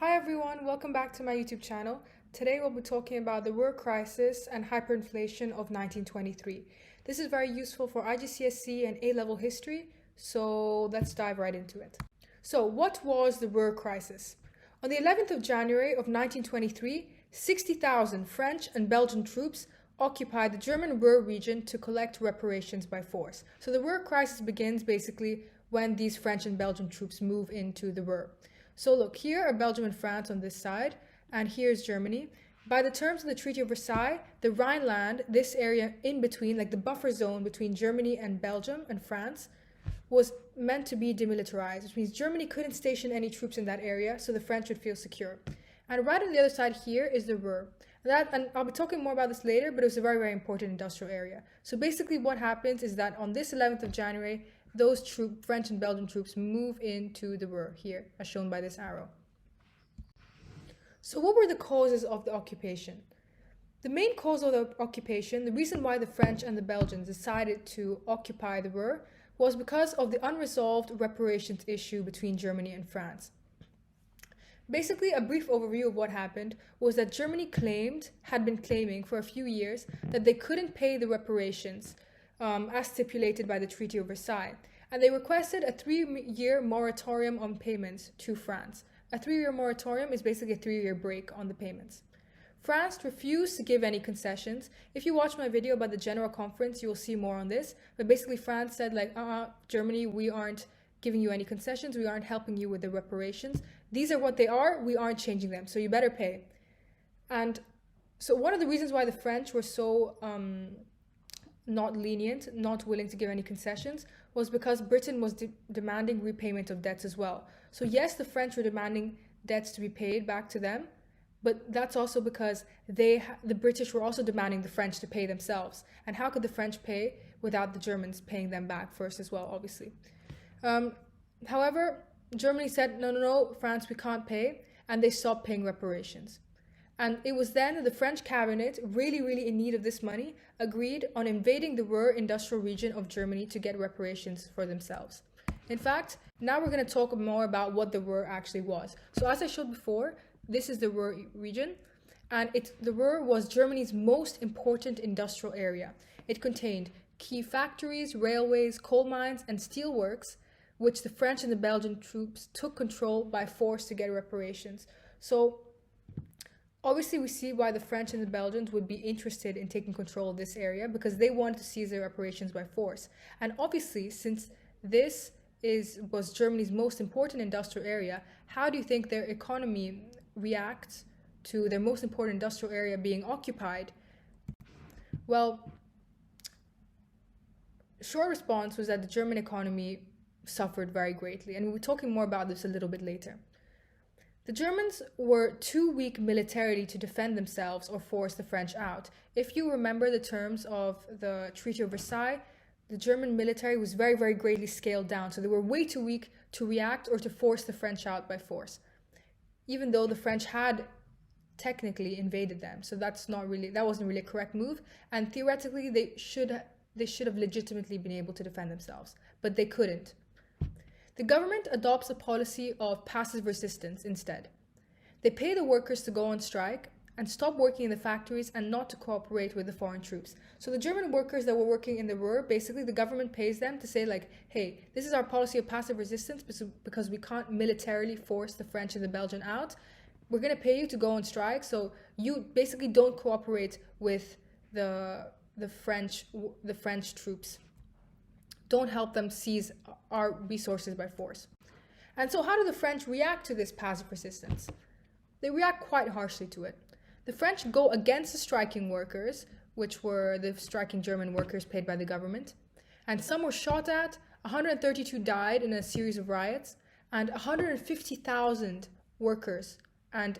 Hi everyone, welcome back to my YouTube channel. Today we'll be talking about the Ruhr crisis and hyperinflation of 1923. This is very useful for IGCSE and A-level history, so let's dive right into it. So what was the Ruhr crisis? On the 11th of January of 1923, 60,000 French and Belgian troops occupied the German Ruhr region to collect reparations by force. So the Ruhr crisis begins basically when these French and Belgian troops move into the Ruhr. So look, here are Belgium and France on this side, and here's Germany. By the terms of the Treaty of Versailles, the Rhineland, this area in between, like the buffer zone between Germany and Belgium and France, was meant to be demilitarized, which means Germany couldn't station any troops in that area, so the French would feel secure. And right on the other side here is the Ruhr. And I'll be talking more about this later, but it was a very, very important industrial area. So basically what happens is that on this 11th of January, those French and Belgian troops move into the Ruhr here, as shown by this arrow. So what were the causes of the occupation? The main cause of the occupation, the reason why the French and the Belgians decided to occupy the Ruhr, was because of the unresolved reparations issue between Germany and France. Basically, a brief overview of what happened was that Germany had been claiming for a few years that they couldn't pay the reparations as stipulated by the Treaty of Versailles, and they requested a 3-year moratorium on payments to France. A 3-year moratorium is basically a 3-year break on the payments. France refused to give any concessions. If you watch my video about the General Conference, you will see more on this, but basically France said Germany, we aren't giving you any concessions, we aren't helping you with the reparations. These are what they are, we aren't changing them, so you better pay. And so one of the reasons why the French were so not lenient, not willing to give any concessions, was because Britain was demanding repayment of debts as well. So yes, the French were demanding debts to be paid back to them, but that's also because the British were also demanding the French to pay themselves. And how could the French pay without the Germans paying them back first as well, obviously? However, Germany said, no, France, we can't pay, and they stopped paying reparations. And it was then that the French cabinet, really in need of this money, agreed on invading the Ruhr industrial region of Germany to get reparations for themselves. In fact, now we're going to talk more about what the Ruhr actually was. So as I showed before, this is the Ruhr region, and the Ruhr was Germany's most important industrial area. It contained key factories, railways, coal mines, and steelworks, which the French and the Belgian troops took control by force to get reparations. So obviously, we see why the French and the Belgians would be interested in taking control of this area, because they wanted to seize their reparations by force. And obviously, since this was Germany's most important industrial area, how do you think their economy reacts to their most important industrial area being occupied? Well, short response was that the German economy suffered very greatly, and we'll be talking more about this a little bit later. The Germans were too weak militarily to defend themselves or force the French out. If you remember the terms of the Treaty of Versailles, the German military was very greatly scaled down, so they were way too weak to react or to force the French out by force, even though the French had technically invaded them. So that wasn't really a correct move, and theoretically they should have legitimately been able to defend themselves, but they couldn't. The government adopts a policy of passive resistance instead. They pay the workers to go on strike and stop working in the factories and not to cooperate with the foreign troops. So the German workers that were working in the Ruhr, basically the government pays them to say hey, this is our policy of passive resistance because we can't militarily force the French and the Belgian out. We're going to pay you to go on strike, so you basically don't cooperate with the French troops. Don't help them seize our resources by force. And so how do the French react to this passive resistance? They react quite harshly to it. The French go against the striking workers, which were the striking German workers paid by the government, and some were shot at, 132 died in a series of riots, and 150,000 workers and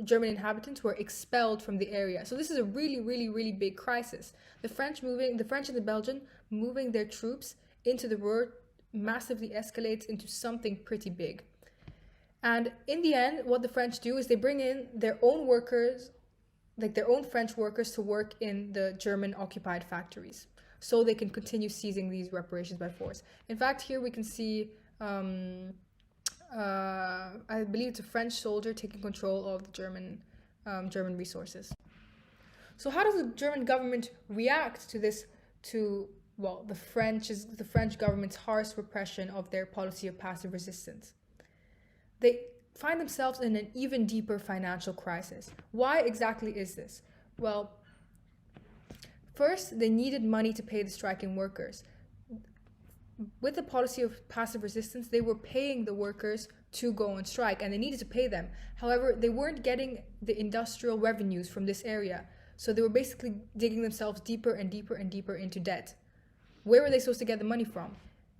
German inhabitants were expelled from the area. So this is a really big crisis. The French and the Belgian moving their troops into the Ruhr massively escalates into something pretty big. And in the end, what the French do is they bring in their own workers, their own French workers, to work in the German occupied factories, so they can continue seizing these reparations by force. In fact, here we can see I believe it's a French soldier taking control of the German resources. So how does the German government react to this? The French government's harsh repression of their policy of passive resistance. They find themselves in an even deeper financial crisis. Why exactly is this? Well, first, they needed money to pay the striking workers. With the policy of passive resistance, they were paying the workers to go on strike, and they needed to pay them. However, they weren't getting the industrial revenues from this area, so they were basically digging themselves deeper and deeper and deeper into debt. Where were they supposed to get the money from?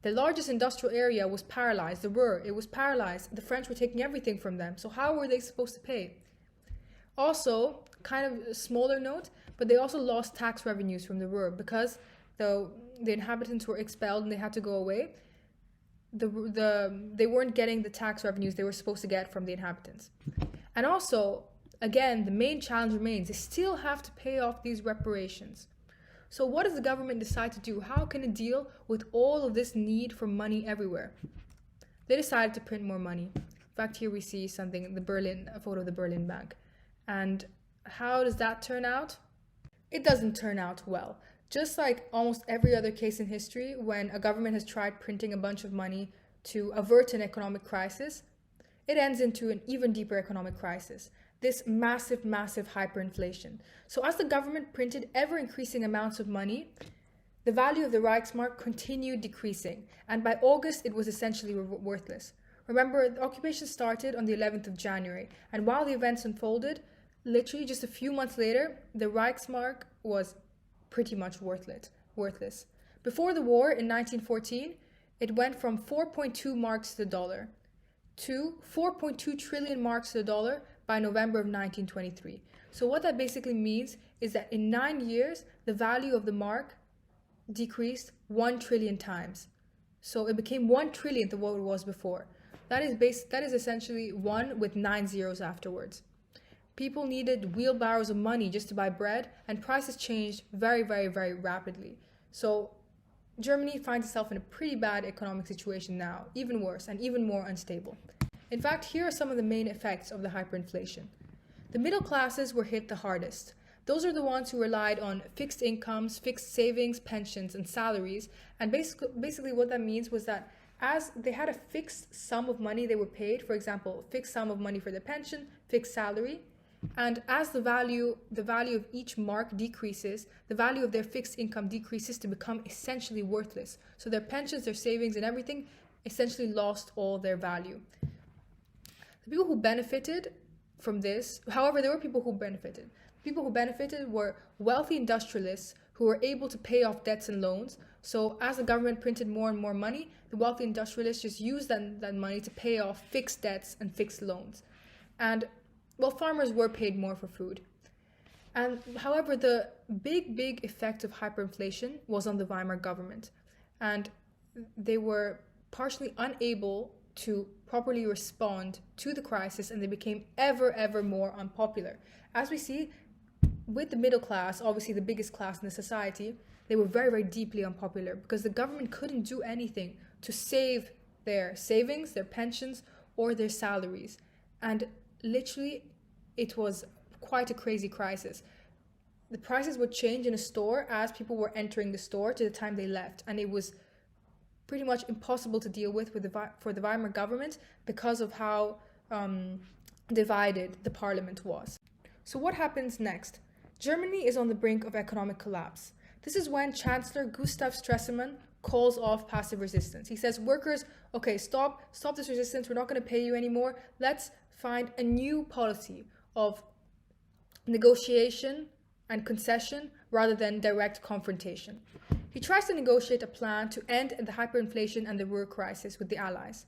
The largest industrial area was paralyzed, the Ruhr. It was paralyzed. The French were taking everything from them. So how were they supposed to pay? Also, kind of a smaller note, but they also lost tax revenues from the Ruhr because the inhabitants were expelled and they had to go away. They weren't getting the tax revenues they were supposed to get from the inhabitants. And also, again, the main challenge remains. They still have to pay off these reparations. So what does the government decide to do? How can it deal with all of this need for money everywhere? They decided to print more money. In fact, here we see something, a photo of the Berlin Bank. And how does that turn out? It doesn't turn out well. Just like almost every other case in history, when a government has tried printing a bunch of money to avert an economic crisis, it ends into an even deeper economic crisis. This massive, massive hyperinflation. So as the government printed ever-increasing amounts of money, the value of the Reichsmark continued decreasing, and by August it was essentially worthless. Remember, the occupation started on the 11th of January, and while the events unfolded, literally just a few months later, the Reichsmark was pretty much worthless. Before the war in 1914, it went from 4.2 marks to the dollar to 4.2 trillion marks to the dollar by November of 1923. So what that basically means is that in 9 years, the value of the mark decreased 1 trillion times. So it became 1 trillionth of what it was before. That is essentially 1 with 9 zeros afterwards. People needed wheelbarrows of money just to buy bread, and prices changed very, very, very rapidly. So Germany finds itself in a pretty bad economic situation now, even worse and even more unstable. In fact, here are some of the main effects of the hyperinflation. The middle classes were hit the hardest. Those are the ones who relied on fixed incomes, fixed savings, pensions, and salaries. And basically what that means was that as they had a fixed sum of money they were paid, for example, fixed sum of money for their pension, fixed salary, and as the value of each mark decreases, the value of their fixed income decreases to become essentially worthless. So their pensions, their savings, and everything essentially lost all their value. The people who benefited from this, however, there were people who benefited. People who benefited were wealthy industrialists who were able to pay off debts and loans. So as the government printed more and more money, the wealthy industrialists just used that money to pay off fixed debts and fixed loans. And farmers were paid more for food. And however, the big effect of hyperinflation was on the Weimar government. And they were partially unable to properly respond to the crisis, and they became ever more unpopular. As we see, with the middle class, obviously the biggest class in the society, they were very deeply unpopular because the government couldn't do anything to save their savings, their pensions, or their salaries. And literally, it was quite a crazy crisis. The prices would change in a store as people were entering the store to the time they left, and it was pretty much impossible to deal with for the Weimar government because of how divided the parliament was. So what happens next? Germany is on the brink of economic collapse. This is when Chancellor Gustav Stresemann calls off passive resistance. He says, workers, okay, stop this resistance. We're not going to pay you anymore. Let's find a new policy of negotiation and concession rather than direct confrontation. He tries to negotiate a plan to end the hyperinflation and the Ruhr crisis with the Allies.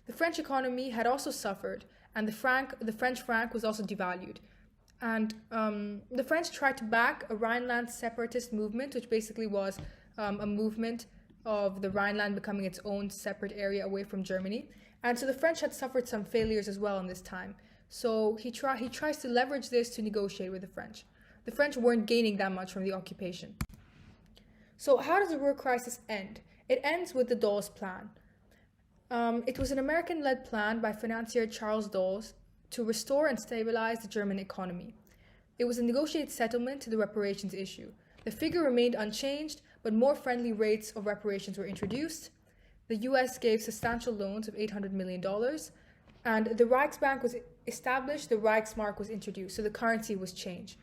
The French economy had also suffered, and the French franc was also devalued. And the French tried to back a Rhineland separatist movement, which basically was a movement of the Rhineland becoming its own separate area away from Germany. And so the French had suffered some failures as well in this time. So he tries to leverage this to negotiate with the French. The French weren't gaining that much from the occupation. So how does the Ruhr crisis end? It ends with the Dawes Plan. It was an American-led plan by financier Charles Dawes to restore and stabilize the German economy. It was a negotiated settlement to the reparations issue. The figure remained unchanged, but more friendly rates of reparations were introduced. The US gave substantial loans of $800 million, and the Reichsbank was established, the Reichsmark was introduced, so the currency was changed.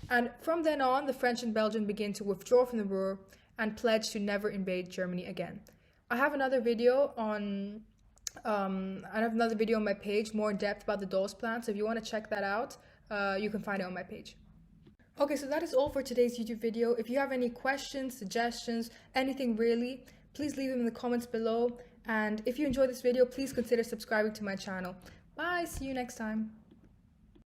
And from then on, the French and Belgian began to withdraw from the Ruhr and pledged to never invade Germany again. I have another video on my page, more in depth about the Dawes plan, so if you want to check that out, you can find it on my page. Okay, so that is all for today's YouTube video. If you have any questions, suggestions, anything really, please leave them in the comments below. And if you enjoyed this video, please consider subscribing to my channel. Bye, see you next time.